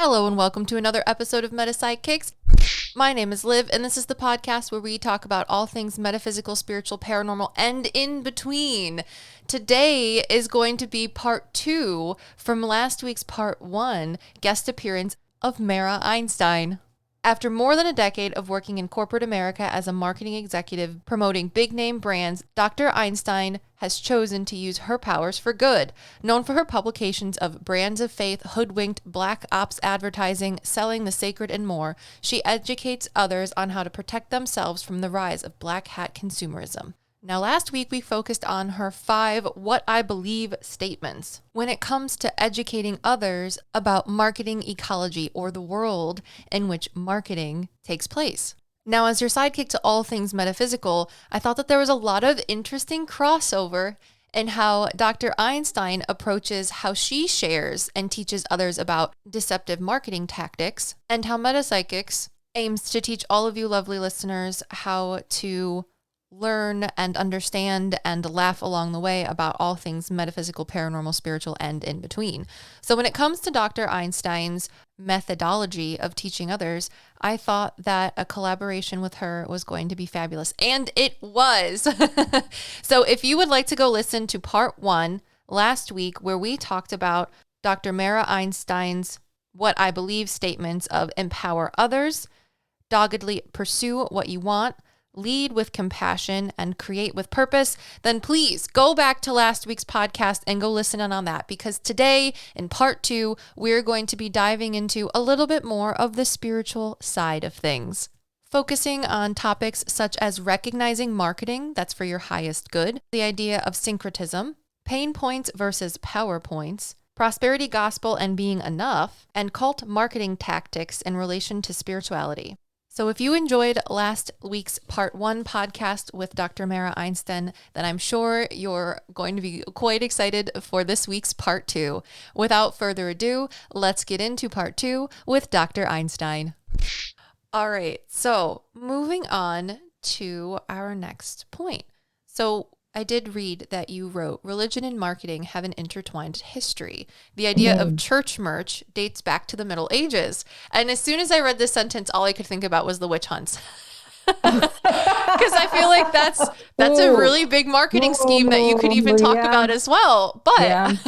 Hello and welcome to another episode of PsycKicks. My name is Liv, and this is the podcast where we talk about all things metaphysical, spiritual, paranormal, and in between. Today is going to be part 2 from last week's part 1 guest appearance of Mara Einstein. After more than a decade of working in corporate America as a marketing executive promoting big-name brands, Dr. Einstein has chosen to use her powers for good. Known for her publications of Brands of Faith, Hoodwinked, Black Ops Advertising, Selling the Sacred, and more, she educates others on how to protect themselves from the rise of black hat consumerism. Now, last week we focused on her 5 what I believe statements when it comes to educating others about marketing ecology, or the world in which marketing takes place. Now, as your sidekick to all things metaphysical, I thought that there was a lot of interesting crossover in how Dr. Einstein approaches how she shares and teaches others about deceptive marketing tactics, and how PsycKicks aims to teach all of you lovely listeners how to learn and understand and laugh along the way about all things metaphysical, paranormal, spiritual, and in between. So when it comes to Dr. Einstein's methodology of teaching others, I thought that a collaboration with her was going to be fabulous. And it was. So if you would like to go listen to part 1 last week, where we talked about Dr. Mara Einstein's what I believe statements of empower others, doggedly pursue what you want, lead with compassion, and create with purpose, then please go back to last week's podcast and go listen in on that, because today in part 2, we're going to be diving into a little bit more of the spiritual side of things, focusing on topics such as recognizing marketing that's for your highest good, the idea of syncretism, pain points versus power points, prosperity gospel and being enough, and cult marketing tactics in relation to spirituality. So if you enjoyed last week's part 1 podcast with Dr. Mara Einstein, then I'm sure you're going to be quite excited for this week's part 2. Without further ado, let's get into part 2 with Dr. Einstein. All right, so moving on to our next point. So I did read that you wrote, religion and marketing have an intertwined history. The idea of church merch dates back to the Middle Ages. And as soon as I read this sentence, all I could think about was the witch hunts. Because I feel like that's a really big marketing scheme that you could even talk about as well. But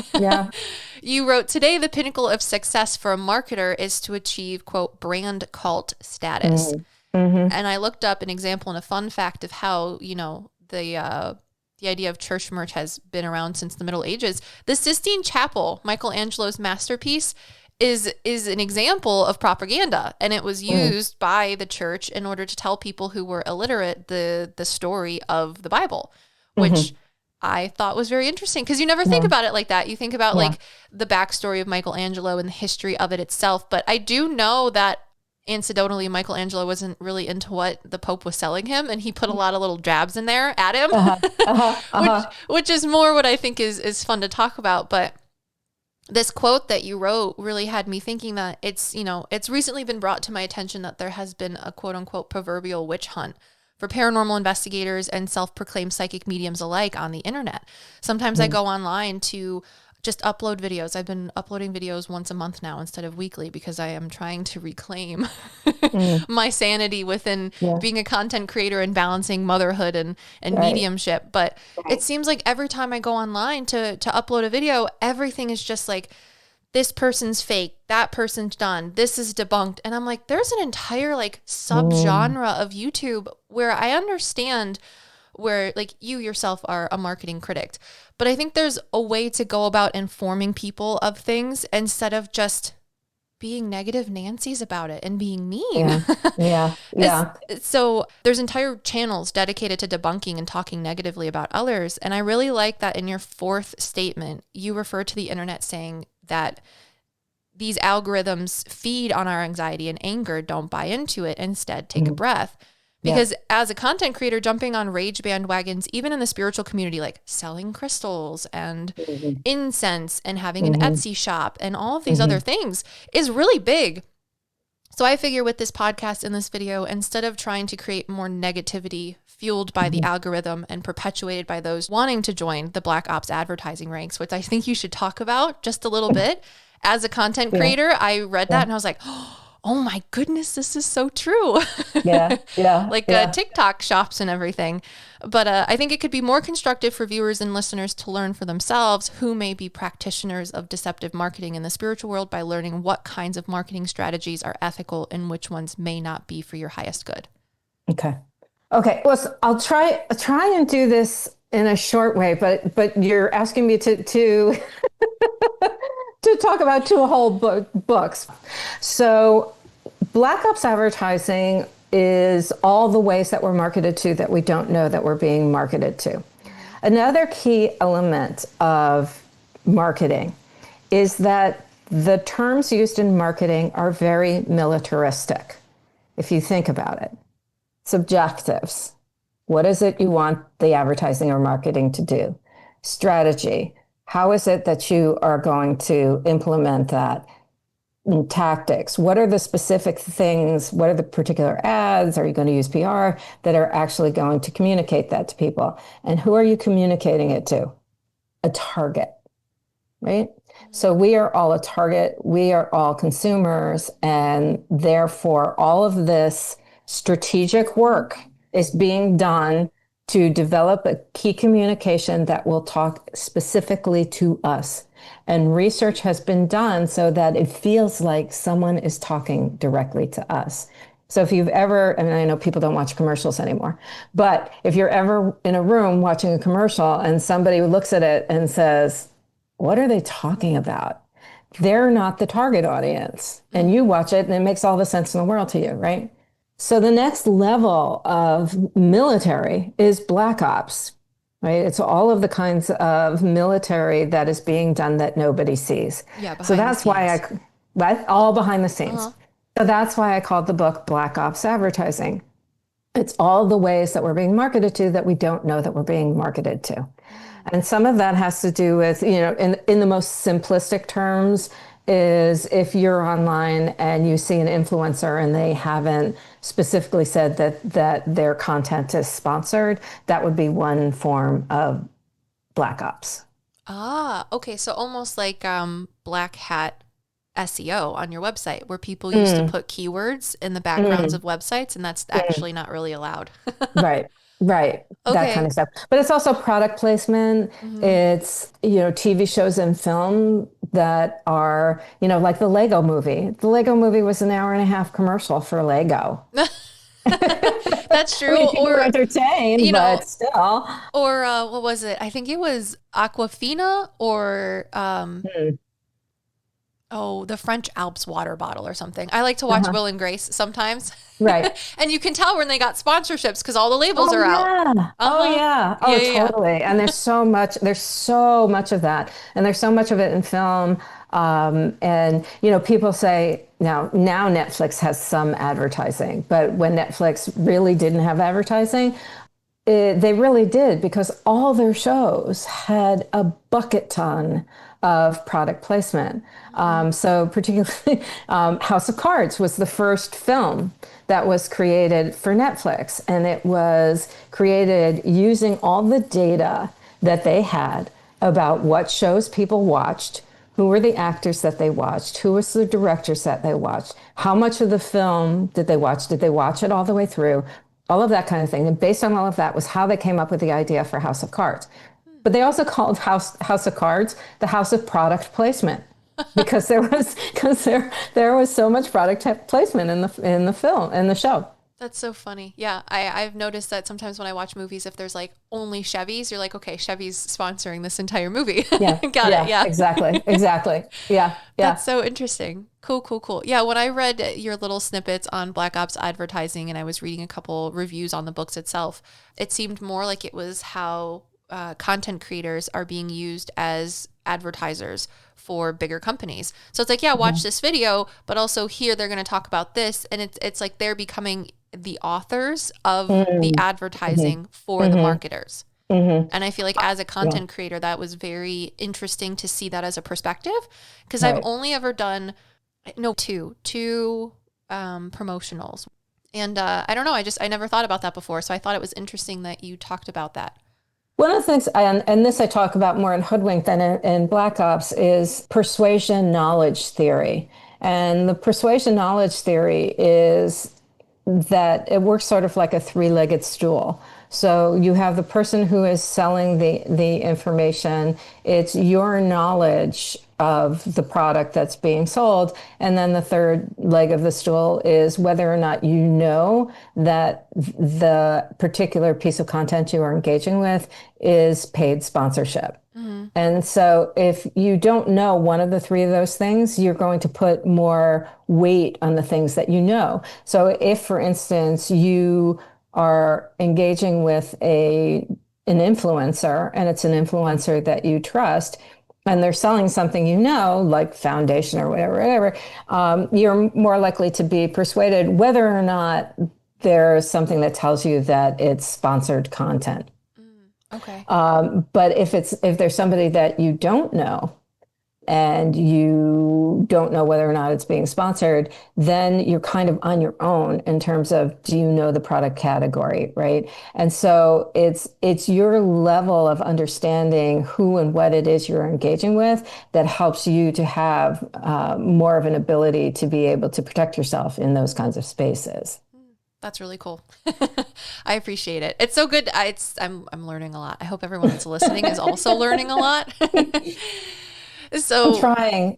you wrote, today the pinnacle of success for a marketer is to achieve, quote, brand cult status. And I looked up an example and a fun fact of how, the idea of church merch has been around since the Middle Ages. The Sistine Chapel, Michelangelo's masterpiece, is an example of propaganda, and it was used by the church in order to tell people who were illiterate the story of the Bible, which I thought was very interesting, because you never think about it like that. You think about like the backstory of Michelangelo and the history of it itself. But I do know that anecdotally, Michelangelo wasn't really into what the Pope was selling him, and he put a lot of little jabs in there at him, which is more what I think is fun to talk about. But this quote that you wrote really had me thinking that it's recently been brought to my attention that there has been a quote unquote proverbial witch hunt for paranormal investigators and self-proclaimed psychic mediums alike on the internet. Sometimes I go online to just upload videos. I've been uploading videos once a month now instead of weekly, because I am trying to reclaim my sanity within being a content creator and balancing motherhood and mediumship. But it seems like every time I go online to upload a video, everything is just like, this person's fake, that person's done, this is debunked. And I'm like, there's an entire like subgenre of YouTube where I understand where like you yourself are a marketing critic, but I think there's a way to go about informing people of things instead of just being negative Nancy's about it and being mean. So there's entire channels dedicated to debunking and talking negatively about others. And I really like that in your 4th statement, you refer to the internet saying that these algorithms feed on our anxiety and anger. Don't buy into it. Instead, take a breath. Because as a content creator, jumping on rage bandwagons, even in the spiritual community, like selling crystals and incense and having an Etsy shop and all of these other things, is really big. So I figure with this podcast and this video, instead of trying to create more negativity fueled by the algorithm and perpetuated by those wanting to join the Black Ops advertising ranks, which I think you should talk about just a little bit, as a content Yeah. creator, I read that and I was like, oh my goodness, this is so true. Yeah. Yeah. Like Yeah. TikTok shops and everything. But I think it could be more constructive for viewers and listeners to learn for themselves who may be practitioners of deceptive marketing in the spiritual world by learning what kinds of marketing strategies are ethical and which ones may not be for your highest good. Okay. Okay. Well, so I'll try and do this in a short way, but you're asking me to to talk about two whole books. So, Black Ops advertising is all the ways that we're marketed to that we don't know that we're being marketed to. Another key element of marketing is that the terms used in marketing are very militaristic, if you think about it. Subjectives. What is it you want the advertising or marketing to do? Strategy. How is it that you are going to implement that? Tactics. What are the specific things? What are the particular ads? Are you going to use PR that are actually going to communicate that to people? And who are you communicating it to? A target, right? So we are all a target. We are all consumers. And therefore, all of this strategic work is being done to develop a key communication that will talk specifically to us. And research has been done so that it feels like someone is talking directly to us. So if you've ever, I mean, I know people don't watch commercials anymore, but if you're ever in a room watching a commercial and somebody looks at it and says, what are they talking about? They're not the target audience. And you watch it and it makes all the sense in the world to you, right? So the next level of military is Black Ops, right? It's all of the kinds of military that is being done that nobody sees. Yeah, So behind the that's why scenes. all behind the scenes. Uh-huh. So that's why I called the book Black Ops Advertising. It's all the ways that we're being marketed to that we don't know that we're being marketed to. And some of that has to do with, in the most simplistic terms, is if you're online and you see an influencer and they haven't specifically said that their content is sponsored, that would be one form of Black Ops. Ah, okay. So almost like black hat SEO on your website where people used to Mm, put keywords in the backgrounds mm, of websites, and that's mm. actually not really allowed. Right, right. That kind Okay. of stuff. But it's also product placement. Hmm. It's, TV shows and film that are, like the Lego movie. The Lego movie was an hour and a half commercial for Lego. That's I true. mean, people were Or, entertained, you know, but still. or what was it? I think it was Aquafina or Hmm. oh, the French Alps water bottle or something. I like to watch Uh-huh. Will and Grace sometimes. Right. And you can tell when they got sponsorships because all the labels Oh are out. yeah. Oh Uh-huh. yeah. Yeah, Oh yeah, yeah. totally. And there's so much of that. And there's so much of it in film. And people say now Netflix has some advertising, but when Netflix really didn't have advertising, they really did because all their shows had a bucket ton of product placement. So particularly House of Cards was the first film that was created for Netflix, and it was created using all the data that they had about what shows people watched, who were the actors that they watched, who was the directors that they watched, how much of the film did they watch, did they watch it all the way through, all of that kind of thing. And based on all of that was how they came up with the idea for House of Cards. But they also called House of Cards the House of Product Placement because there was so much product placement in the film in the show. That's so funny. Yeah, I've noticed that sometimes when I watch movies, if there's like only Chevys, you're like, okay, Chevy's sponsoring this entire movie. Yeah, Got it. yeah, Yeah. exactly, exactly. Yeah, That's yeah. so interesting. Cool, cool, cool. Yeah, when I read your little snippets on Black Ops advertising and I was reading a couple reviews on the books itself, it seemed more like it was how content creators are being used as advertisers for bigger companies. So it's like, yeah, watch this video, but also here they're going to talk about this, and it's like they're becoming the authors of the Mm-hmm, advertising for the mm-hmm, marketers. mm-hmm. And I feel like as a Yeah, content creator, that was very interesting to see that as a perspective because I've right. only ever done no two promotionals. And I don't know, I never thought about that before. So I thought it was interesting that you talked about that. One of the things, and this I talk about more in Hoodwink than in Black Ops, is persuasion knowledge theory. And the persuasion knowledge theory is that it works sort of like a three-legged stool. So you have the person who is selling the information. It's your knowledge of the product that's being sold. And then the third leg of the stool is whether or not you know that the particular piece of content you are engaging with is paid sponsorship. And so if you don't know one of the three of those things, you're going to put more weight on the things that you know. So if, for instance, you are engaging with an influencer, and it's an influencer that you trust, and they're selling something you know, like foundation or whatever, you're more likely to be persuaded whether or not there's something that tells you that it's sponsored content. Okay. But if there's somebody that you don't know and you don't know whether or not it's being sponsored, then you're kind of on your own in terms of, do you know the product category, right? And so it's your level of understanding who and what it is you're engaging with that helps you to have more of an ability to be able to protect yourself in those kinds of spaces. That's really cool. I appreciate it. It's so good. I'm learning a lot. I hope everyone that's listening is also learning a lot. So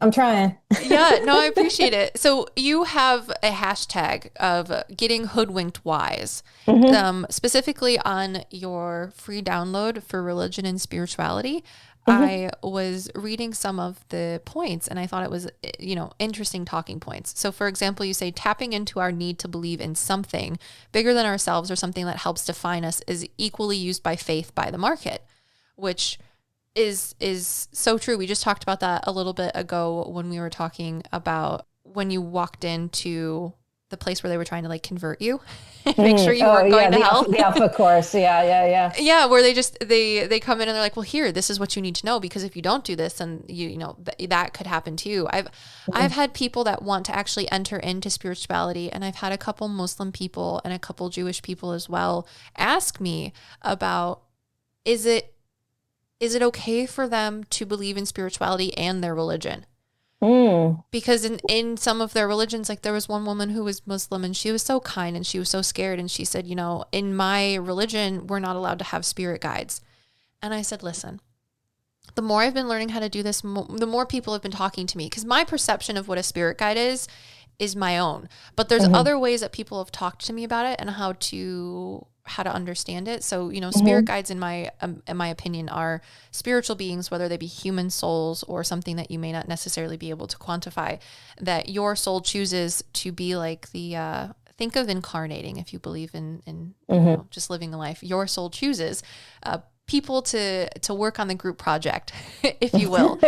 I'm trying. Yeah, no, I appreciate it. So you have a hashtag of getting hoodwinked wise, specifically on your free download for religion and spirituality. I was reading some of the points and I thought it was, interesting talking points. So for example, you say tapping into our need to believe in something bigger than ourselves or something that helps define us is equally used by faith by the market, which is so true. We just talked about that a little bit ago when we were talking about when you walked into the place where they were trying to like convert you, make sure you weren't going to hell. The alpha course. Yeah. Yeah. Where they come in and they're like, well, here, this is what you need to know, because if you don't do this, then that could happen to you. I've had people that want to actually enter into spirituality, and I've had a couple Muslim people and a couple Jewish people as well ask me about, is it okay for them to believe in spirituality and their religion? Because in some of their religions, like there was one woman who was Muslim and she was so kind and she was so scared. And she said, in my religion, we're not allowed to have spirit guides. And I said, listen, the more I've been learning how to do this, the more people have been talking to me, because my perception of what a spirit guide is my own. But there's other ways that people have talked to me about it and how to understand it. So, spirit guides in my opinion are spiritual beings, whether they be human souls or something that you may not necessarily be able to quantify, that your soul chooses to be like think of incarnating, if you believe in just living a life. Your soul chooses people to work on the group project, if you will.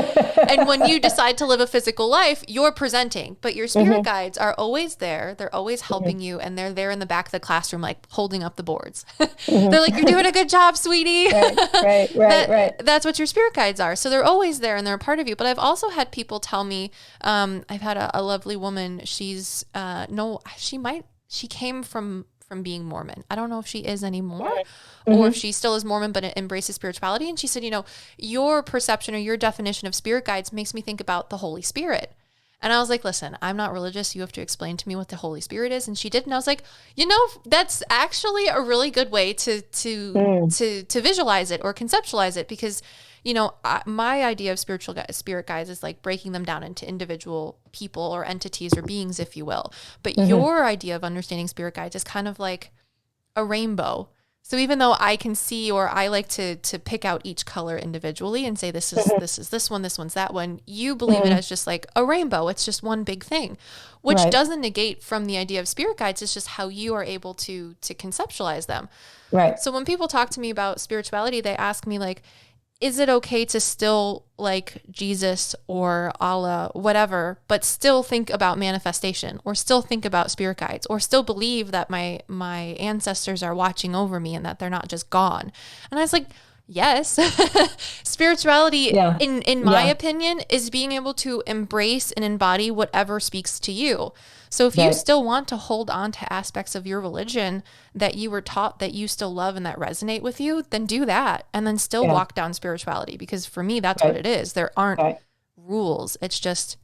And when you decide to live a physical life, you're presenting, but your spirit guides are always there. They're always helping you. And they're there in the back of the classroom, like holding up the boards. They're like, you're doing a good job, sweetie. Right. That's what your spirit guides are. So they're always there and they're a part of you. But I've also had people tell me, I've had a lovely woman. She's, she came from being Mormon. I don't know if she is anymore or if she still is Mormon, but embraces spirituality. And she said, your perception or your definition of spirit guides makes me think about the Holy Spirit. And I was like, listen, I'm not religious. You have to explain to me what the Holy Spirit is. And she did. And I was like, that's actually a really good way to visualize it or conceptualize it, because my idea of spirit guides is like breaking them down into individual people or entities or beings, if you will. But your idea of understanding spirit guides is kind of like a rainbow. So even though I can see, or I like to pick out each color individually and say, this is this one, this one's that one, you believe it as just like a rainbow. It's just one big thing, which doesn't negate from the idea of spirit guides. It's just how you are able to conceptualize them. Right. So when people talk to me about spirituality, they ask me like, is it okay to still like Jesus or Allah, whatever, but still think about manifestation or still think about spirit guides or still believe that my ancestors are watching over me and that they're not just gone? And I was like, Yes. Spirituality, Yeah. in my Yeah. opinion, is being able to embrace and embody whatever speaks to you. So if you Right. still want to hold on to aspects of your religion that you were taught that you still love and that resonate with you, then do that and then still Yeah. walk down spirituality, because for me that's what Right. it is. There aren't Right. rules. It's just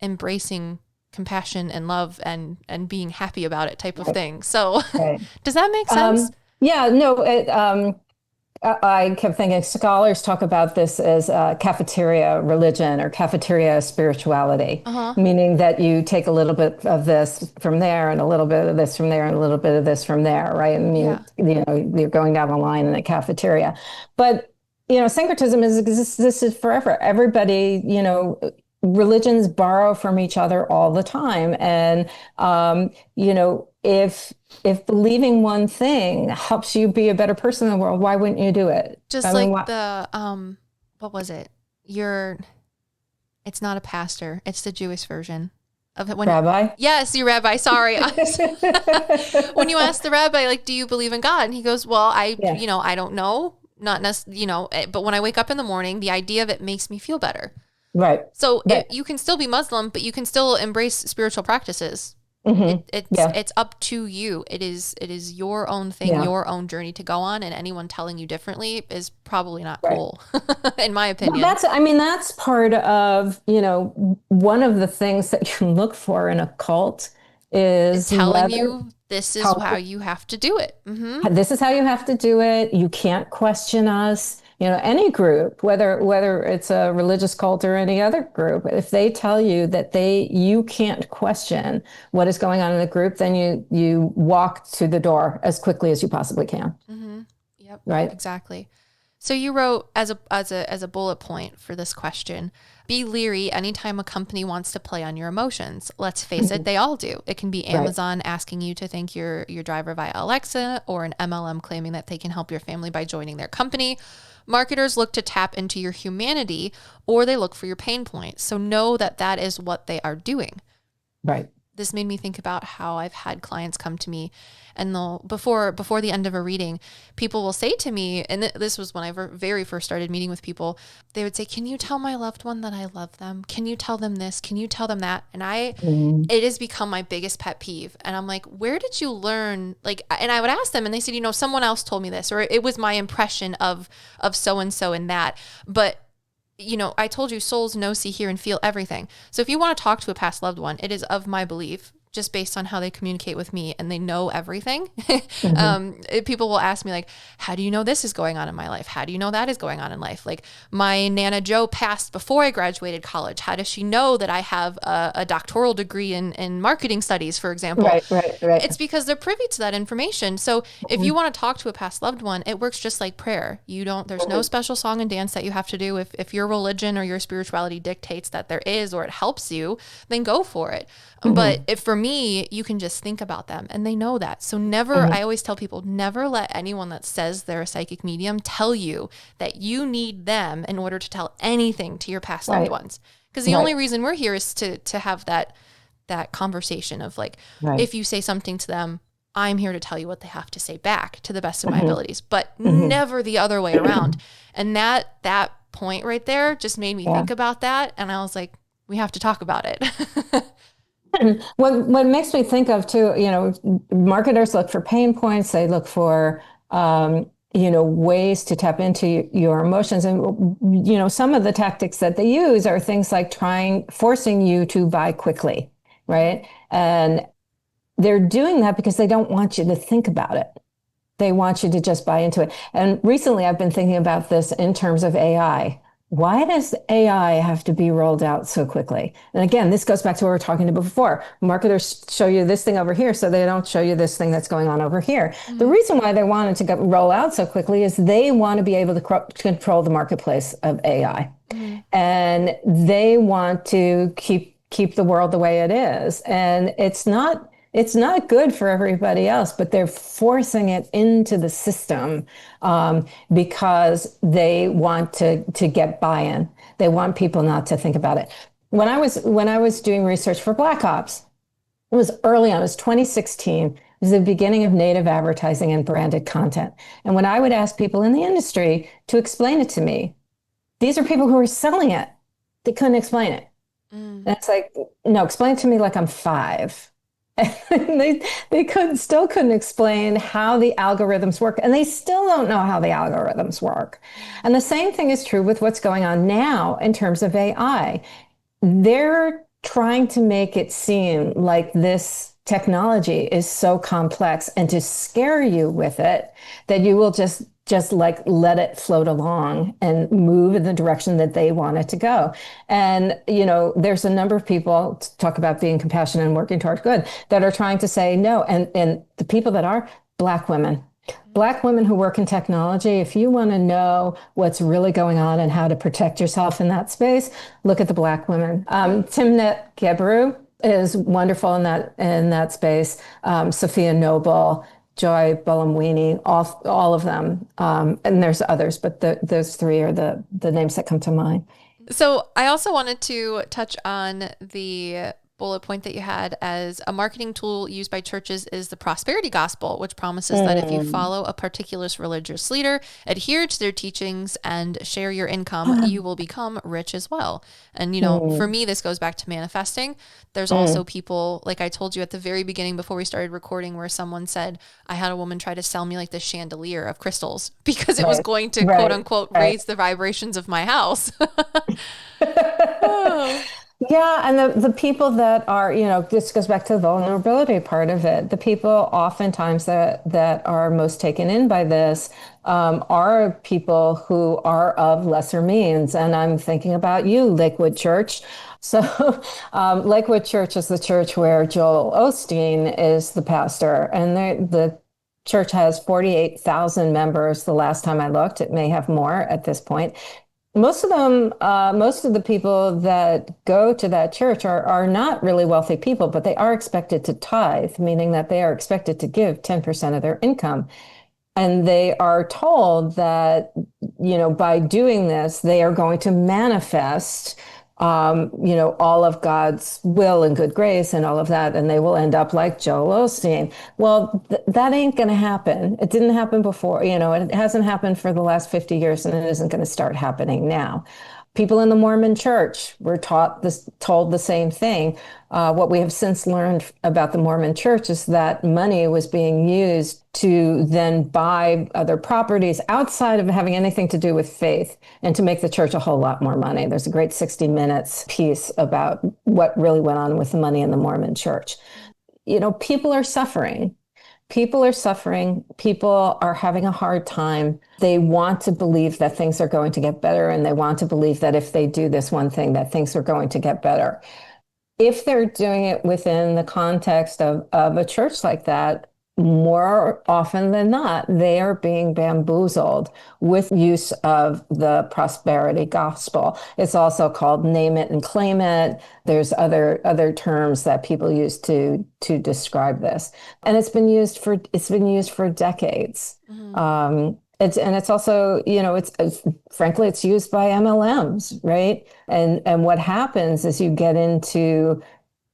embracing compassion and love and being happy about it type of Right. thing. So Right. does that make sense? Yeah, no, I kept thinking scholars talk about this as cafeteria religion or cafeteria spirituality, Uh-huh. meaning that you take a little bit of this from there and a little bit of this from there and a little bit of this from there, right? And Yeah. you're going down the line in a cafeteria. But, syncretism has existed forever. Everybody, religions borrow from each other all the time. And, if believing one thing helps you be a better person in the world, why wouldn't you do it? Just I mean, like the what was it? It's not a pastor, it's the Jewish version of it when rabbi? yes, your rabbi, sorry. When you ask the rabbi, like, do you believe in God? And he goes, well, Yeah. I don't know. Not necessarily, but when I wake up in the morning, the idea of it makes me feel better. Right. So Right. you can still be Muslim, but you can still embrace spiritual practices. Yeah. It's up to you. It is your own thing, Yeah. your own journey to go on, and anyone telling you differently is probably not Right. cool, in my Well, opinion. that's part of, one of the things that you look for in a cult It's is telling whether you this is how how you have to do it. this is how you have to do it. You can't question us. Any group, whether it's a religious cult or any other group, if they tell you that you can't question what is going on in the group, then you walk to the door as quickly as you possibly can. Yep, Right? exactly. So you wrote as a bullet point for this question, be leery anytime a company wants to play on your emotions. Let's face it, they all do. It can be Amazon asking you to thank your driver via Alexa, or an MLM claiming that they can help your family by joining their company. Marketers look to tap into your humanity, or they look for your pain points. So know that that is what they are doing. Right. This made me think about how I've had clients come to me, and before the end of a reading, people will say to me, and this was when I very first started meeting with people, they would say, can you tell my loved one that I love them? Can you tell them this? Can you tell them that? And it has become my biggest pet peeve. And I'm like, where did you learn? Like, and I would ask them, and they said, someone else told me this, or it was my impression of so-and-so and that. But I told you souls know, see, hear, and feel everything. So if you want to talk to a past loved one, it is of my belief, just based on how they communicate with me and they know everything. People will ask me, like, how do you know this is going on in my life? How do you know that is going on in life? Like, my Nana Joe passed before I graduated college. How does she know that I have a doctoral degree in marketing studies, for example? Right. It's because they're privy to that information. So if you want to talk to a past loved one, it works just like prayer. There's no special song and dance that you have to do. If your religion or your spirituality dictates that there is, or it helps you, then go for it. But if for me, you can just think about them, and they know that. So I always tell people, never let anyone that says they're a psychic medium tell you that you need them in order to tell anything to your past loved ones. Because the only reason we're here is to have that conversation of, like, if you say something to them, I'm here to tell you what they have to say back to the best of my abilities, but never the other way around. And that point right there just made me think about that. And I was like, we have to talk about it. What makes me think of too, marketers look for pain points. They look for, ways to tap into your emotions. And, some of the tactics that they use are things like forcing you to buy quickly, right? And they're doing that because they don't want you to think about it. They want you to just buy into it. And recently I've been thinking about this in terms of AI. Why does AI have to be rolled out so quickly? And again, this goes back to what we were talking about before. Marketers show you this thing over here, so they don't show you this thing that's going on over here. The reason why they wanted to roll out so quickly is they want to be able to control the marketplace of AI. And they want to keep the world the way it is. And it's not good for everybody else, but they're forcing it into the system because they want to get buy-in. They want people not to think about it. When I was doing research for Black Ops, it was early on. It was 2016. was the beginning of native advertising and branded content. And when I would ask people in the industry to explain it to me, these are people who are selling it. They couldn't explain it. And it's like, no, explain it to me like I'm 5. And still couldn't explain how the algorithms work. And they still don't know how the algorithms work. And the same thing is true with what's going on now in terms of AI. They're trying to make it seem like this technology is so complex and to scare you with it that you will just like let it float along and move in the direction that they want it to go. And, there's a number of people to talk about being compassionate and working toward good that are trying to say no. And the people that are Black women who work in technology, if you want to know what's really going on and how to protect yourself in that space, look at the Black women. Timnit Gebru is wonderful in that space. Sophia Noble, Joy Buolamwini, all of them. And there's others, but those 3 are the names that come to mind. So I also wanted to touch on the bullet point that you had as a marketing tool used by churches is the prosperity gospel, which promises that if you follow a particular religious leader, adhere to their teachings, and share your income, you will become rich as well. And, for me, this goes back to manifesting. There's also people, like I told you at the very beginning before we started recording, where someone said, I had a woman try to sell me like this chandelier of crystals because it was going to quote unquote raise the vibrations of my house. Oh. Yeah, and the people that are, this goes back to the vulnerability part of it. The people oftentimes that are most taken in by this are people who are of lesser means. And I'm thinking about you, Lakewood Church. So Lakewood Church is the church where Joel Osteen is the pastor. And the church has 48,000 members the last time I looked. It may have more at this point. Most of the people that go to that church are not really wealthy people, but they are expected to tithe, meaning that they are expected to give 10% of their income. And they are told that, by doing this, they are going to manifest, all of God's will and good grace and all of that, and they will end up like Joel Osteen. Well, that ain't going to happen. It didn't happen before, it hasn't happened for the last 50 years, and it isn't going to start happening now. People in the Mormon Church were told the same thing. What we have since learned about the Mormon Church is that money was being used to then buy other properties outside of having anything to do with faith and to make the church a whole lot more money. There's a great 60 Minutes piece about what really went on with the money in the Mormon Church. People are suffering. People are suffering. People are having a hard time. They want to believe that things are going to get better, and they want to believe that if they do this one thing, that things are going to get better. If they're doing it within the context of a church like that, more often than not, they are being bamboozled with use of the prosperity gospel. It's also called name it and claim it. There's other terms that people use to describe this, and it's been used for decades. Mm-hmm. It's also, frankly, it's used by MLMs, right? And what happens is you get into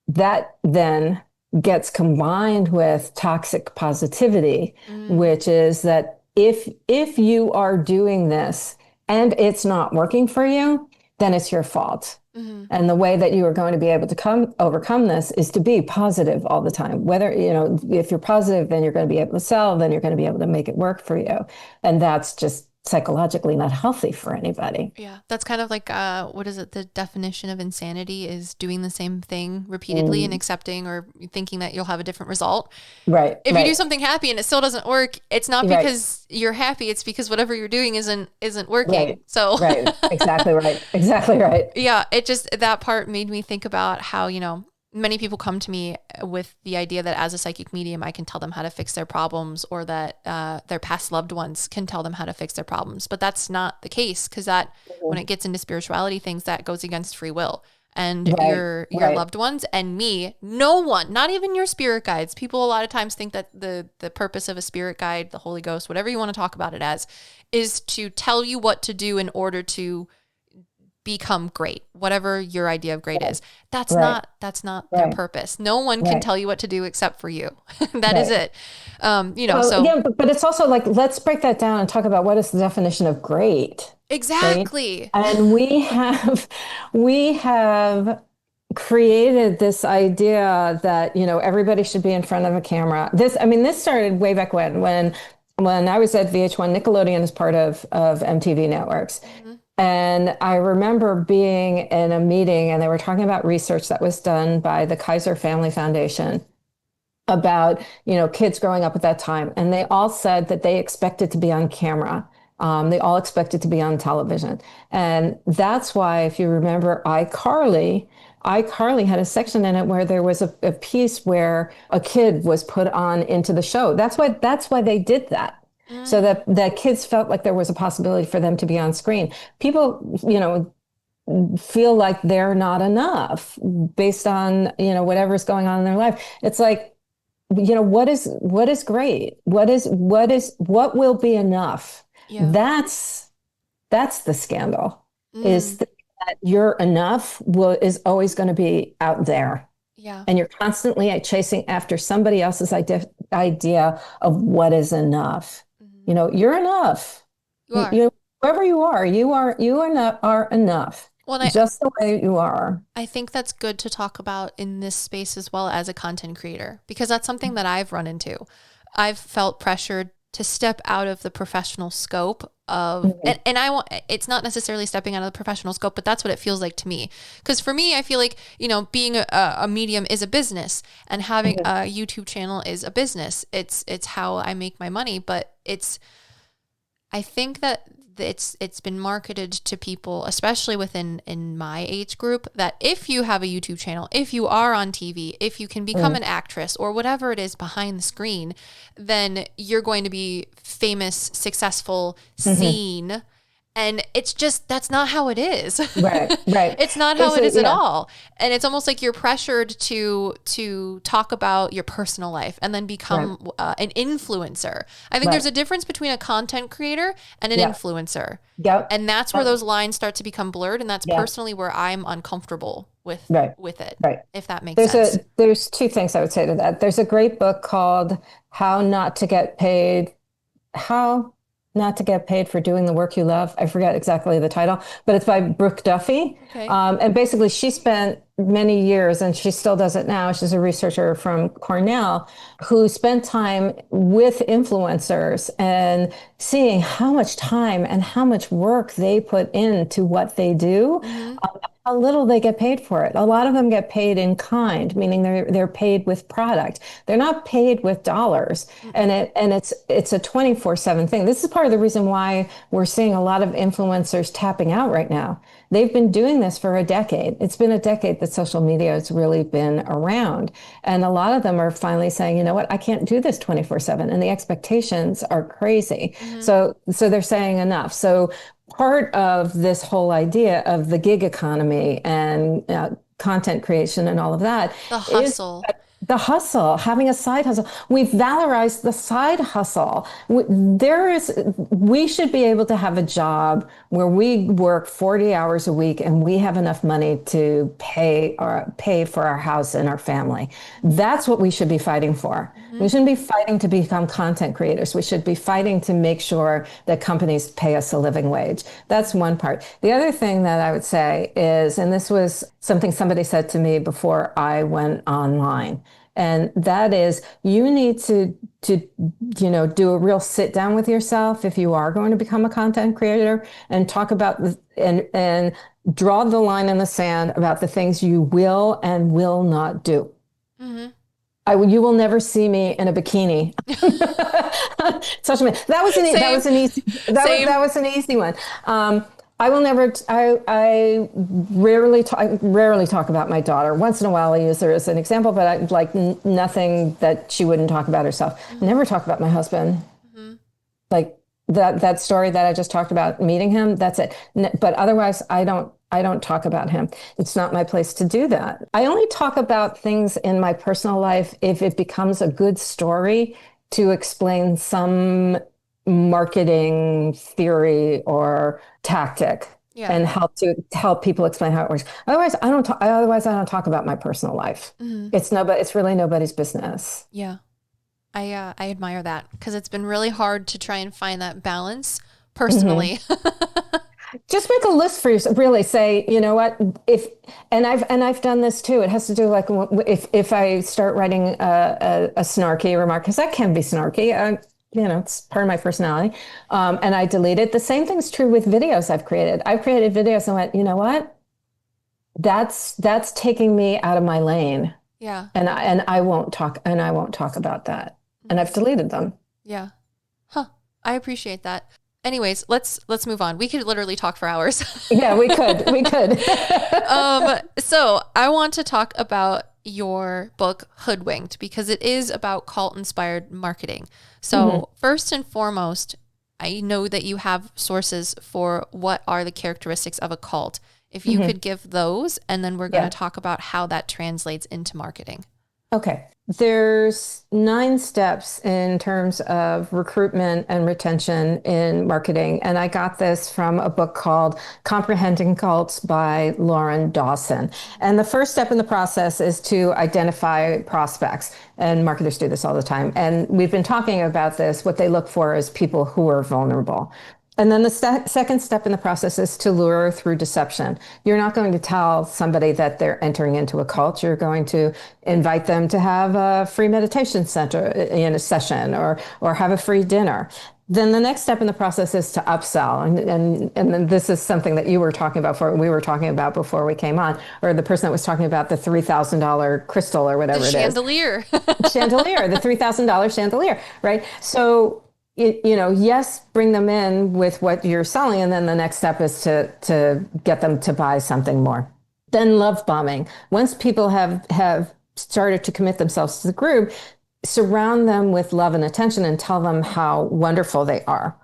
that then gets combined with toxic positivity, which is that if you are doing this and it's not working for you, then it's your fault. Mm-hmm. And the way that you are going to be able to overcome this is to be positive all the time. Whether, if you're positive, then you're going to be able to sell, then you're going to be able to make it work for you. And that's just psychologically not healthy for anybody. Yeah. That's kind of like, what is it? The definition of insanity is doing the same thing repeatedly and accepting or thinking that you'll have a different result. Right. If you do something happy and it still doesn't work, it's not because you're happy. It's because whatever you're doing isn't working. Right. So right. Exactly right. Exactly right. Yeah. That part made me think about how, many people come to me with the idea that as a psychic medium, I can tell them how to fix their problems, or that their past loved ones can tell them how to fix their problems. But that's not the case, because when it gets into spirituality things, that goes against free will. And your loved ones and me, no one, not even your spirit guides. People a lot of times think that the purpose of a spirit guide, the Holy Ghost, whatever you want to talk about it as, is to tell you what to do in order to become great, whatever your idea of great is. That's Right. not their Right. purpose. No one can Right. tell you what to do except for you. That is Right. it. Well, So yeah, but it's also like, let's break that down and talk about what is the definition of great, right? exactly. And we have created this idea that, everybody should be in front of a camera. This started way back when I was at VH1. Nickelodeon is part of MTV Networks. Mhm. And I remember being in a meeting and they were talking about research that was done by the Kaiser Family Foundation about, kids growing up at that time. And they all said that they expected to be on camera. They all expected to be on television. And that's why, if you remember iCarly had a section in it where there was a piece where a kid was put on into the show. That's why they did that. So that kids felt like there was a possibility for them to be on screen. People, feel like they're not enough based on, whatever's going on in their life. It's like, what is great? What will be enough? Yeah. That's the scandal, is Mm. that you're enough is always going to be out there. Yeah. And you're constantly chasing after somebody else's idea of what is enough. Mhm. You're enough. You are. Whoever you are enough, Well, and just the way you are. I think that's good to talk about in this space as well as a content creator, because that's something that I've run into. I've felt pressured to step out of the professional scope of, and I want, it's not necessarily stepping out of the professional scope, but that's what it feels like to me. Because for me, I feel like, being a medium is a business, and having a YouTube channel is a business. It's how I make my money, but I think that it's been marketed to people, especially in my age group, that if you have a YouTube channel, if you are on TV, if you can become an actress or whatever it is behind the screen, then you're going to be famous, successful, seen. And it's just, that's not how it is. Right, right. It's not how it is at all. And it's almost like you're pressured to talk about your personal life and then become an influencer. I think there's a difference between a content creator and an influencer. Yep. And that's where those lines start to become blurred. And that's personally where I'm uncomfortable with it. Right. If that makes sense. There's two things I would say to that. There's a great book called How Not to Get Paid for Doing the Work You Love. I forget exactly the title, but it's by Brooke Duffy. Okay. And basically she spent many years, and she still does it now. She's a researcher from Cornell who spent time with influencers and seeing how much time and how much work they put into what they do. How little they get paid for it. A lot of them get paid in kind, meaning they're paid with product. They're not paid with dollars. And it's a 24/7 thing. This is part of the reason why we're seeing a lot of influencers tapping out right now. They've been doing this for a decade. It's been a decade that social media has really been around. And a lot of them are finally saying, you know what, I can't do this 24/7. And the expectations are crazy. So they're saying enough. So part of this whole idea of the gig economy and content creation and all of that The hustle. is the hustle, having a side hustle. We've valorized the side hustle. We should be able to have a job where we work 40 hours a week and we have enough money to pay for our house and our family. That's what we should be fighting for. We shouldn't be fighting to become content creators. We should be fighting to make sure that companies pay us a living wage. That's one part. The other thing that I would say is, and this was something somebody said to me before I went online, and that is, you need to do a real sit down with yourself if you are going to become a content creator, and talk about and draw the line in the sand about the things you will and will not do. You will never see me in a bikini. That was an easy one. I will never. I rarely talk about my daughter. Once in a while, I use her as an example, but I like nothing that she wouldn't talk about herself. Never talk about my husband. Like that story that I just talked about, meeting him. That's it. But otherwise, I don't talk about him. It's not my place to do that. I only talk about things in my personal life if it becomes a good story to explain some marketing theory or tactic Yeah. and help people explain how it works. Otherwise I don't talk about my personal life. Hmm. It's really nobody's business. Yeah. I admire that because it's been really hard to try and find that balance Hmm. personally. Just make a list for yourself. Really say, you know what? If I've done this too. It has to do like if I start writing a snarky remark, because that can be snarky. It's part of my personality. And I delete it. The same thing's true with videos I've created. I've created videos and went, you know what? That's taking me out of my lane, Yeah. and I won't talk about that. And I've Mhm. deleted them. Yeah. Huh. I appreciate that. Anyways, let's move on. We could literally talk for hours. Yeah, we could. So I want to talk about your book Hoodwinked because it is about cult inspired marketing. Mhm. So first and foremost, I know that you have sources for what are the characteristics of a cult. If you Mhm. could give those, and then we're going Yeah. to talk about how that translates into marketing. Okay. There's 9 steps in terms of recruitment and retention in marketing. And I got this from a book called Comprehending Cults by Lauren Dawson. And the first step in the process is to identify prospects. And marketers do this all the time. And we've been talking about this. What they look for is people who are vulnerable. And then the second step in the process is to lure through deception. You're not going to tell somebody that they're entering into a cult. You're going to invite them to have a free meditation center in a session or have a free dinner. Then the next step in the process is to upsell. And then this is something that you were talking about we were talking about before we came on, or the person that was talking about the $3,000 crystal or The whatever it is. chandelier. Chandelier, the $3,000 chandelier, right? So yes, bring them in with what you're selling, and then the next step is to get them to buy something more. Then love bombing. Once people have started to commit themselves to the group, surround them with love and attention and tell them how wonderful they are.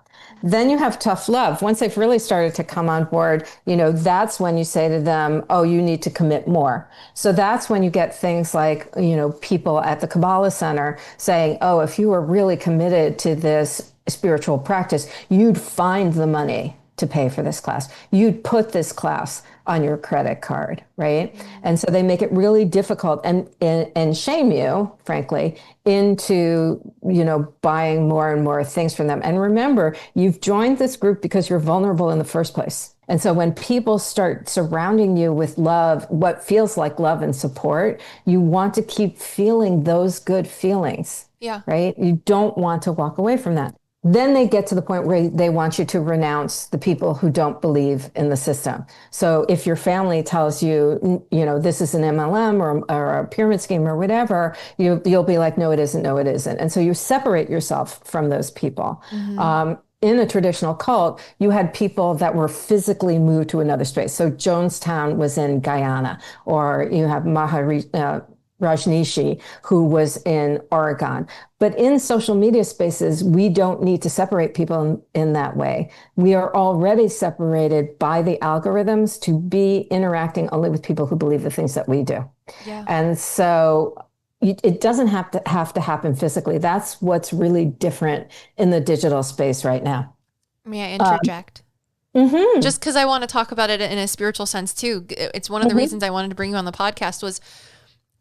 Then you have tough love. Once they've really started to come on board, that's when you say to them, oh, you need to commit more. So that's when you get things like, people at the Kabbalah Center saying, oh, if you were really committed to this spiritual practice, you'd find the money to pay for this class. You'd put this class on your credit card, right? And so they make it really difficult and shame you, frankly, into, buying more and more things from them. And remember, you've joined this group because you're vulnerable in the first place. And so when people start surrounding you with love, what feels like love and support, you want to keep feeling those good feelings, Yeah. right? You don't want to walk away from that. Then they get to the point where they want you to renounce the people who don't believe in the system. So if your family tells you, this is an MLM or a pyramid scheme or whatever, you'll be like, no, it isn't. No, it isn't. And so you separate yourself from those people. Mm-hmm. In a traditional cult, you had people that were physically moved to another space. So Jonestown was in Guyana, or you have Rajneeshi, who was in Oregon. But in social media spaces, we don't need to separate people in that way. We are already separated by the algorithms to be interacting only with people who believe the things that we do. Yeah. And so it doesn't have to happen physically. That's what's really different in the digital space right now. May I interject? Mm-hmm. Just because I want to talk about it in a spiritual sense too. It's one of the Mm-hmm. reasons I wanted to bring you on the podcast was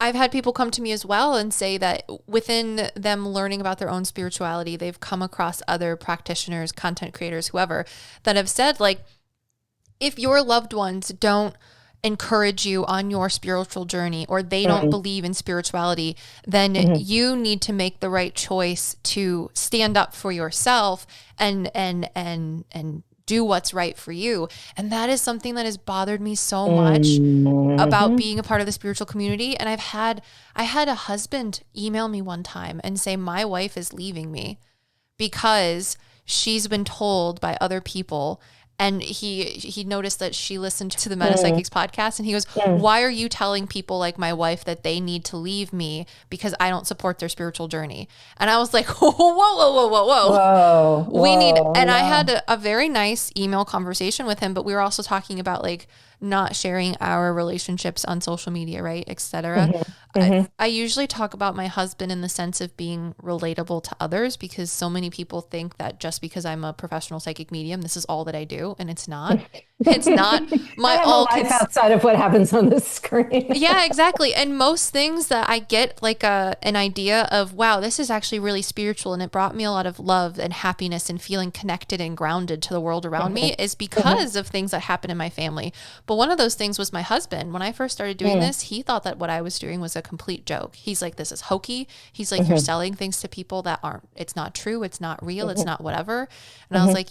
I've had people come to me as well and say that within them learning about their own spirituality, they've come across other practitioners, content creators, whoever, that have said, like, if your loved ones don't encourage you on your spiritual journey or they don't believe in spirituality, then you need to make the right choice to stand up for yourself and do what's right for you. And that is something that has bothered me so much about being a part of the spiritual community. And I had a husband email me one time and say, my wife is leaving me because she's been told by other people. And he noticed that she listened to the PsycKicks podcast, and he goes, why are you telling people like my wife that they need to leave me because I don't support their spiritual journey? And I was like, whoa, whoa, whoa, whoa, whoa. We need, and I had a very nice email conversation with him, but we were also talking about like not sharing our relationships on social media, right, etc. I usually talk about my husband in the sense of being relatable to others, because so many people think that just because I'm a professional psychic medium, this is all that I do, and it's not. It's not I my have a all life outside of what happens on the screen. Yeah, exactly. And most things that I get like an idea of, wow, this is actually really spiritual and it brought me a lot of love and happiness and feeling connected and grounded to the world around me is because of things that happen in my family. But one of those things was my husband. When I first started doing this, he thought that what I was doing was a complete joke. He's like, this is hokey. He's like, you're selling things to people that aren't, it's not true. It's not real. It's not whatever. And I was like,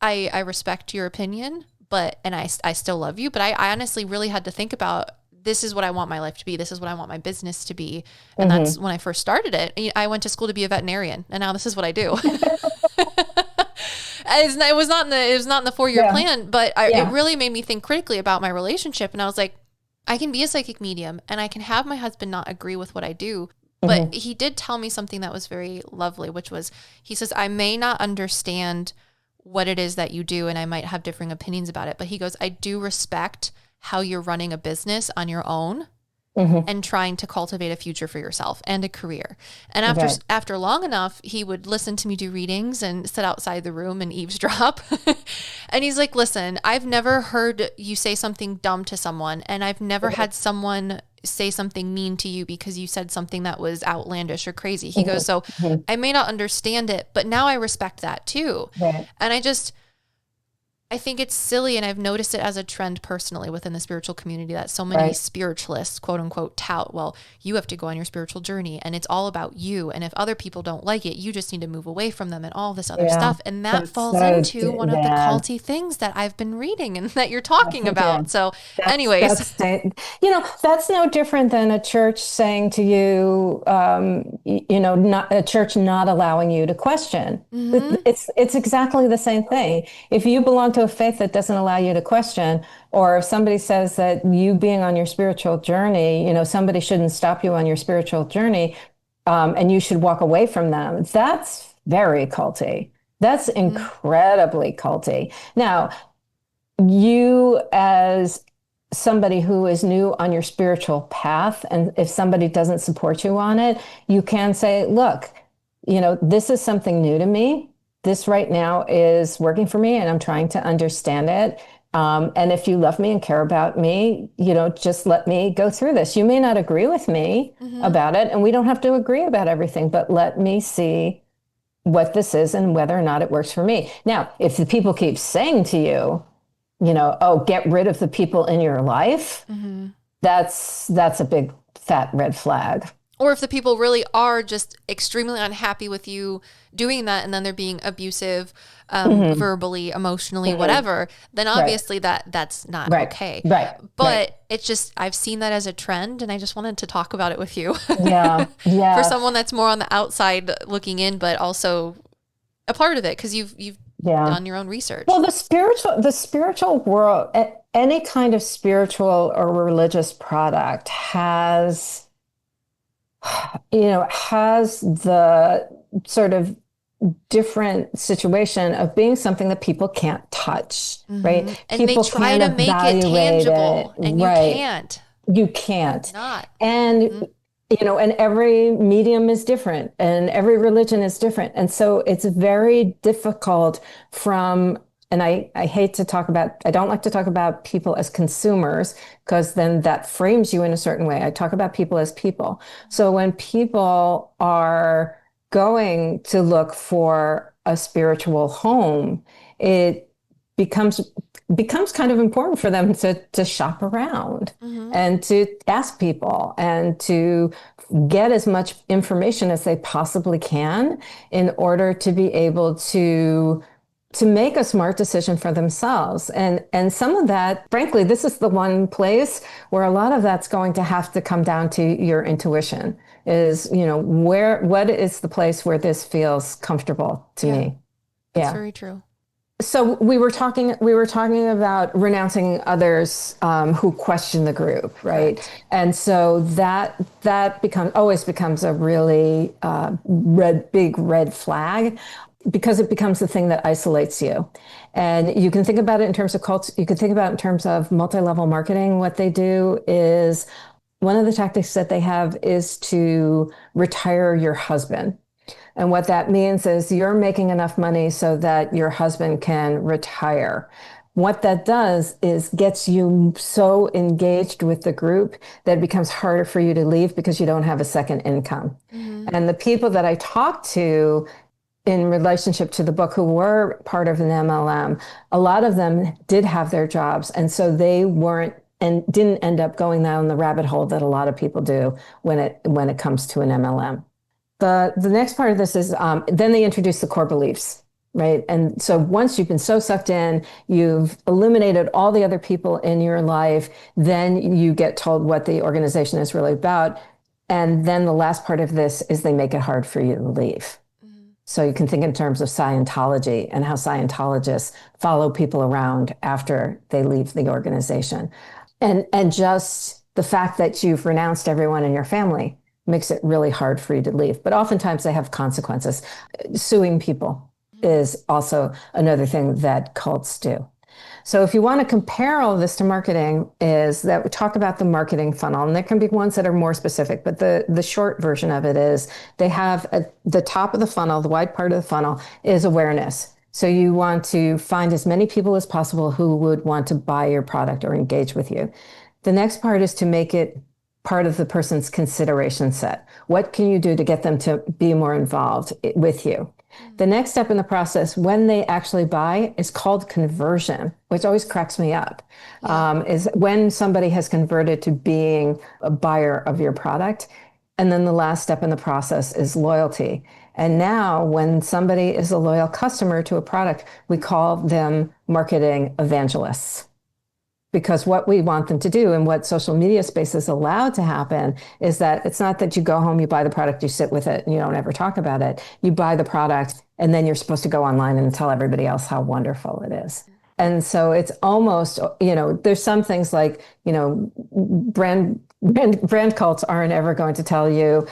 I respect your opinion, and I still love you, but I honestly really had to think about, this is what I want my life to be. This is what I want my business to be. And that's when I first started it. I went to school to be a veterinarian, and now this is what I do. It was not in the 4-year plan, but it really made me think critically about my relationship. And I was like, I can be a psychic medium and I can have my husband not agree with what I do. But he did tell me something that was very lovely, which was, he says, I may not understand what it is that you do, and I might have differing opinions about it. But he goes, I do respect how you're running a business on your own and trying to cultivate a future for yourself and a career. And after long enough, he would listen to me do readings and sit outside the room and eavesdrop. And he's like, listen, I've never heard you say something dumb to someone, and I've never had someone say something mean to you because you said something that was outlandish or crazy. He goes, so I may not understand it, but now I respect that too. And I think it's silly, and I've noticed it as a trend personally within the spiritual community, that so many spiritualists, quote unquote, tout, well, you have to go on your spiritual journey and it's all about you. And if other people don't like it, you just need to move away from them and all this other stuff. And that falls into one of the culty things that I've been reading and that you're talking about. So anyways, that's no different than a church saying to you, not a church not allowing you to question. It's exactly the same thing. If you belong to a faith that doesn't allow you to question, or if somebody says that you being on your spiritual journey, somebody shouldn't stop you on your spiritual journey, and you should walk away from them, that's very culty. That's incredibly culty. Now, you as somebody who is new on your spiritual path, and if somebody doesn't support you on it, you can say, look, this is something new to me. This right now is working for me and I'm trying to understand it. And if you love me and care about me, just let me go through this. You may not agree with me about it, and we don't have to agree about everything, but let me see what this is and whether or not it works for me. Now, if the people keep saying to you, oh, get rid of the people in your life, that's a big fat red flag. Or if the people really are just extremely unhappy with you doing that, and then they're being abusive, verbally, emotionally, whatever, then obviously that's not okay. But it's just, I've seen that as a trend, and I just wanted to talk about it with you. For someone that's more on the outside looking in, but also a part of it, because you've done your own research. Well, the spiritual world, any kind of spiritual or religious product has the sort of different situation of being something that people can't touch, right? And people they try to make it tangible, and you can't. You can't. Not. And and every medium is different, and every religion is different, and so it's very difficult from. And I don't like to talk about people as consumers, because then that frames you in a certain way. I talk about people as people. So when people are going to look for a spiritual home, it becomes kind of important for them to shop around and to ask people and to get as much information as they possibly can in order to be able to make a smart decision for themselves. And some of that, frankly, this is the one place where a lot of that's going to have to come down to your intuition, is, what is the place where this feels comfortable to me? That's very true. So we were talking about renouncing others who question the group, right? And so that always becomes a really big red flag, because it becomes the thing that isolates you. And you can think about it in terms of cults. You can think about it in terms of multi-level marketing. What they do is, one of the tactics that they have is to retire your husband. And what that means is you're making enough money so that your husband can retire. What that does is gets you so engaged with the group that it becomes harder for you to leave because you don't have a second income. Mm-hmm. And the people that I talked to in relationship to the book who were part of an MLM, a lot of them did have their jobs. And so they weren't and didn't end up going down the rabbit hole that a lot of people do when it comes to an MLM. The next part of this is then they introduce the core beliefs, right? And so once you've been so sucked in, you've eliminated all the other people in your life, then you get told what the organization is really about. And then the last part of this is they make it hard for you to leave. So you can think in terms of Scientology and how Scientologists follow people around after they leave the organization. And just the fact that you've renounced everyone in your family makes it really hard for you to leave. But oftentimes they have consequences. Suing people is also another thing that cults do. So if you want to compare all of this to marketing, is that we talk about the marketing funnel, and there can be ones that are more specific, but the short version of it is they have the top of the funnel, the wide part of the funnel is awareness. So you want to find as many people as possible who would want to buy your product or engage with you. The next part is to make it part of the person's consideration set. What can you do to get them to be more involved with you? The next step in the process, when they actually buy, is called conversion, which always cracks me up, is when somebody has converted to being a buyer of your product. And then the last step in the process is loyalty. And now when somebody is a loyal customer to a product, we call them marketing evangelists. Because what we want them to do and what social media space is allowed to happen is that it's not that you go home, you buy the product, you sit with it, and you don't ever talk about it. You buy the product, and then you're supposed to go online and tell everybody else how wonderful it is. And so it's almost, there's some things like, brand cults aren't ever going to tell you,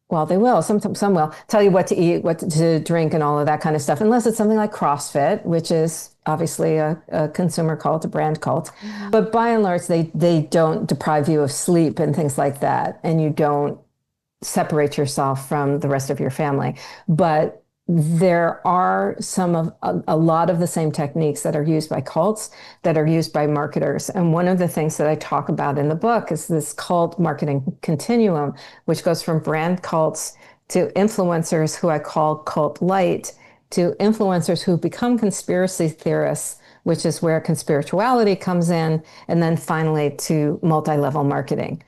well, they will. Some will tell you what to eat, what to drink, and all of that kind of stuff, unless it's something like CrossFit, which is obviously a consumer cult, a brand cult. Mm-hmm. But by and large, they don't deprive you of sleep and things like that, and you don't separate yourself from the rest of your family. But there are a lot of the same techniques that are used by cults that are used by marketers. And one of the things that I talk about in the book is this cult marketing continuum, which goes from brand cults to influencers who I call cult light, to influencers who become conspiracy theorists, which is where conspirituality comes in, and then finally to multi-level marketing.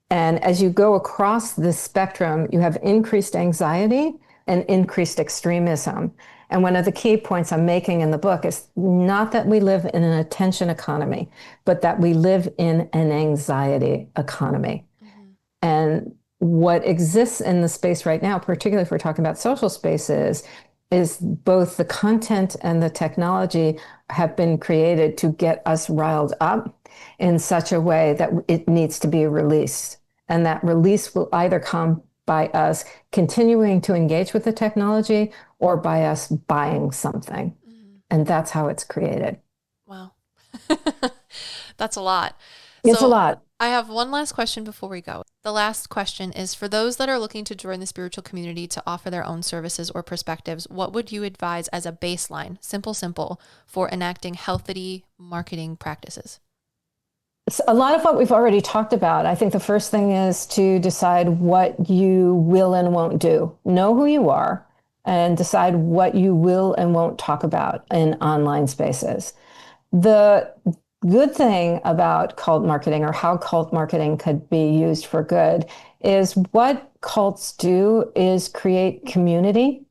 And as you go across this spectrum, you have increased anxiety and increased extremism. And one of the key points I'm making in the book is not that we live in an attention economy, but that we live in an anxiety economy. Mm-hmm. And what exists in the space right now, particularly if we're talking about social spaces, is both the content and the technology have been created to get us riled up in such a way that it needs to be released. And that release will either come by us continuing to engage with the technology or by us buying something. Mm-hmm. And that's how it's created. Wow. That's a lot. It's a lot. I have one last question before we go. The last question is for those that are looking to join the spiritual community to offer their own services or perspectives, what would you advise as a baseline, simple, for enacting healthy marketing practices? A lot of what we've already talked about. I think the first thing is to decide what you will and won't do. Know who you are and decide what you will and won't talk about in online spaces. The good thing about cult marketing, or how cult marketing could be used for good, is what cults do is create community.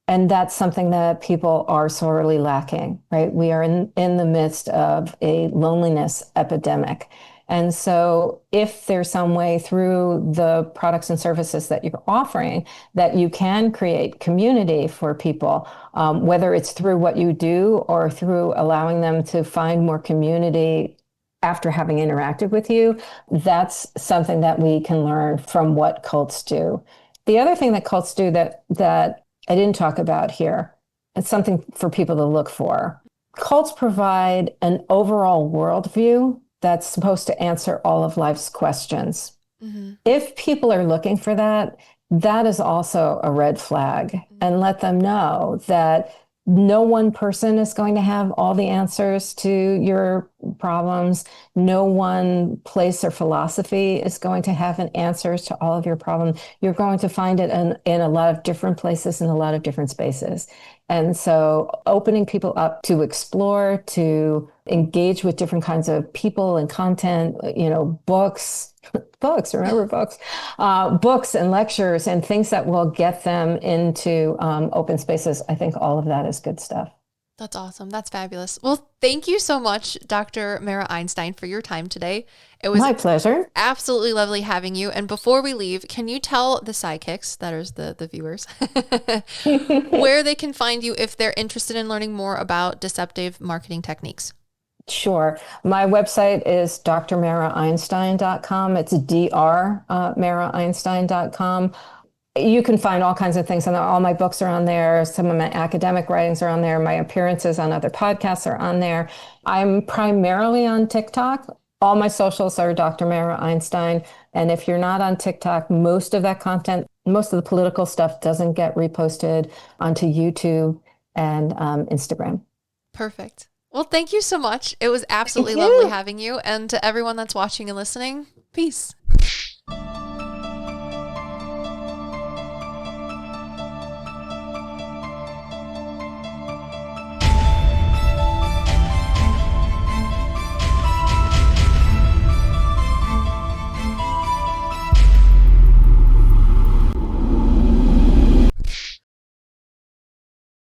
And that's something that people are sorely lacking, right? We are in the midst of a loneliness epidemic. And so if there's some way through the products and services that you're offering that you can create community for people, whether it's through what you do or through allowing them to find more community after having interacted with you, that's something that we can learn from what cults do. The other thing that cults do that I didn't talk about here, it's something for people to look for. Cults provide an overall worldview that's supposed to answer all of life's questions. Mm-hmm. If people are looking for that, that is also a red flag, and let them know that no one person is going to have all the answers to your problems. No one place or philosophy is going to have an answers to all of your problems. You're going to find it in a lot of different places, in a lot of different spaces. And so opening people up to explore, to engage with different kinds of people and content, books, remember books, books and lectures and things that will get them into open spaces. I think all of that is good stuff. That's awesome. That's fabulous. Well, thank you so much, Dr. Mara Einstein, for your time today. It was my pleasure. Absolutely lovely having you. And before we leave, can you tell the PsycKicks, that is the viewers, where they can find you if they're interested in learning more about deceptive marketing techniques? Sure. My website is drmaraeinstein.com. It's drmaraeinstein.com. You can find all kinds of things on there. All my books are on there. Some of my academic writings are on there. My appearances on other podcasts are on there. I'm primarily on TikTok. All my socials are Dr. Mara Einstein. And if you're not on TikTok, most of that content, most of the political stuff doesn't get reposted onto YouTube and Instagram. Perfect. Well, thank you so much. It was absolutely lovely having you. And to everyone that's watching and listening, peace.